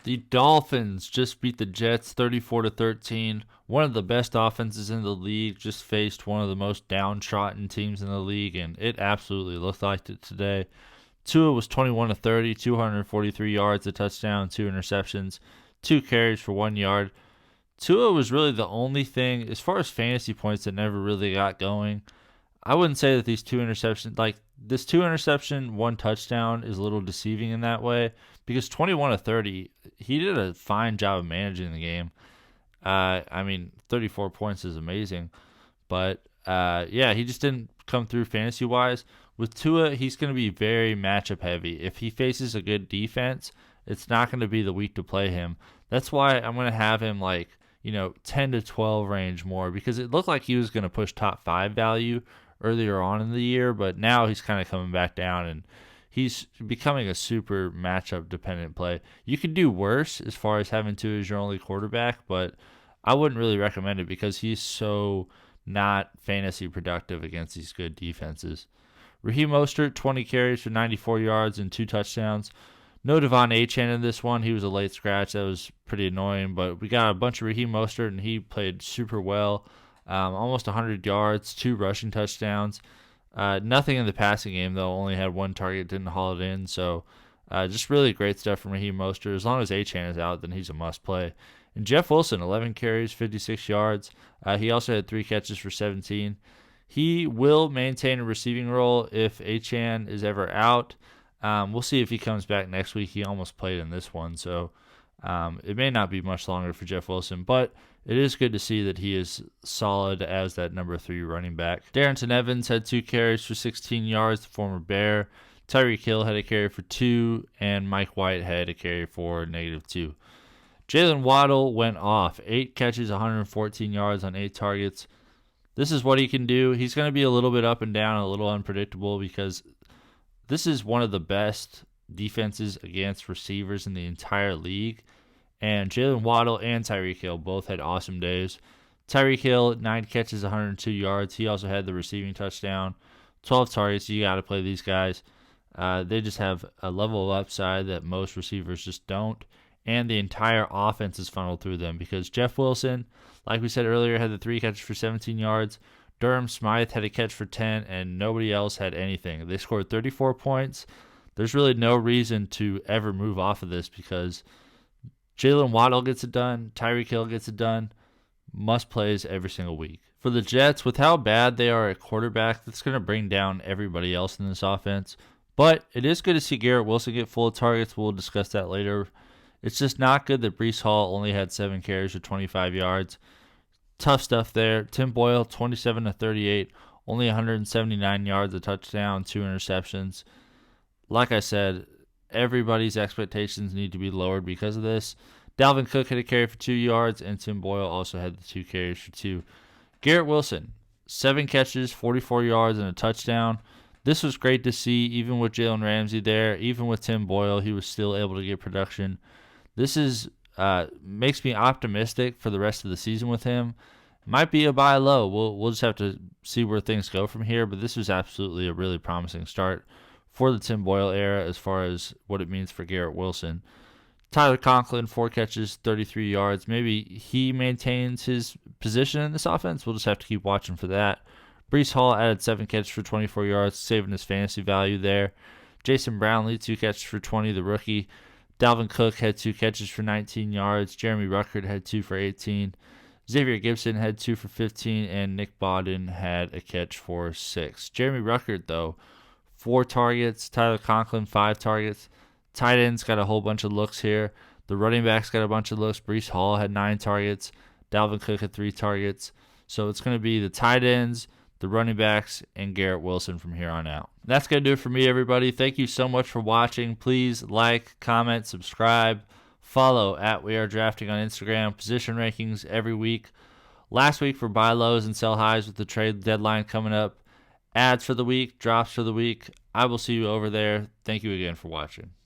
The Dolphins just beat the Jets 34-13. One of the best offenses in the league just faced one of the most downtrodden teams in the league, and it absolutely looked like it today. Tua was 21-30, 243 yards, a touchdown, two interceptions, two carries for 1 yard. Tua was really the only thing, as far as fantasy points, that never really got going. I wouldn't say that these two interceptions, like this two interception, one touchdown, is a little deceiving in that way because 21-30, he did a fine job of managing the game. 34 points is amazing, but yeah, he just didn't come through fantasy wise. With Tua, he's going to be very matchup heavy. If he faces a good defense, it's not going to be the week to play him. That's why I'm going to have him 10 to 12 range more because it looked like he was going to push top 5 value earlier on in the year, but now he's kind of coming back down and he's becoming a super matchup dependent play. You could do worse as far as having Tua as your only quarterback, but I wouldn't really recommend it because he's so not fantasy productive against these good defenses. Raheem Mostert, 20 carries for 94 yards and two touchdowns. No Devon Achane in this one. He was a late scratch. That was pretty annoying, but we got a bunch of Raheem Mostert, and he played super well. Almost 100 yards, two rushing touchdowns. Nothing in the passing game, though. Only had one target, didn't haul it in. So just really great stuff from Raheem Mostert. As long as Achane is out, then he's a must-play. And Jeff Wilson, 11 carries, 56 yards. He also had three catches for 17. He will maintain a receiving role if Achane is ever out. We'll see if he comes back next week. He almost played in this one, so it may not be much longer for Jeff Wilson, but it is good to see that he is solid as that number 3 running back. Darrington Evans had two carries for 16 yards, the former Bear. Tyreek Hill had a carry for 2, and Mike White had a carry for -2. Jaylen Waddle went off. 8 catches, 114 yards on 8 targets. This is what he can do. He's going to be a little bit up and down, a little unpredictable because this is one of the best defenses against receivers in the entire league. And Jaylen Waddle and Tyreek Hill both had awesome days. Tyreek Hill, 9 catches, 102 yards. He also had the receiving touchdown. 12 targets. You got to play these guys. They just have a level of upside that most receivers just don't. And the entire offense is funneled through them because Jeff Wilson, like we said earlier, had the 3 catches for 17 yards. Durham Smythe had a catch for 10, and nobody else had anything. They scored 34 points. There's really no reason to ever move off of this because Jaylen Waddle gets it done. Tyreek Hill gets it done. Must plays every single week. For the Jets, with how bad they are at quarterback, that's going to bring down everybody else in this offense. But it is good to see Garrett Wilson get full targets. We'll discuss that later. It's just not good that Breece Hall only had 7 carries for 25 yards. Tough stuff there. Tim Boyle, 27-38, only 179 yards, a touchdown, 2 interceptions. Like I said, everybody's expectations need to be lowered because of this. Dalvin Cook had a carry for 2 yards, and Tim Boyle also had the 2 carries for 2. Garrett Wilson, 7 catches, 44 yards, and a touchdown. This was great to see, even with Jalen Ramsey there, even with Tim Boyle, he was still able to get production. This makes me optimistic for the rest of the season with him. Might be a buy low. We'll just have to see where things go from here, but this was absolutely a really promising start for the Tim Boyle era as far as what it means for Garrett Wilson. Tyler Conklin, 4 catches, 33 yards. Maybe he maintains his position in this offense. We'll just have to keep watching for that. Breece Hall added 7 catches for 24 yards, saving his fantasy value there. Jason Brownlee, 2 catches for 20, the rookie. Dalvin Cook had 2 catches for 19 yards. Jeremy Ruckert had 2 for 18. Xavier Gibson had 2 for 15, and Nick Bodden had a catch for 6. Jeremy Ruckert, though, 4 targets. Tyler Conklin, 5 targets. Tight ends got a whole bunch of looks here. The running backs got a bunch of looks. Breece Hall had 9 targets. Dalvin Cook had 3 targets. So it's going to be the tight ends, the running backs, and Garrett Wilson from here on out. That's going to do it for me, everybody. Thank you so much for watching. Please like, comment, subscribe, follow at We Are Drafting on Instagram. Position rankings every week. Last week for buy lows and sell highs with the trade deadline coming up. Ads for the week, drops for the week. I will see you over there. Thank you again for watching.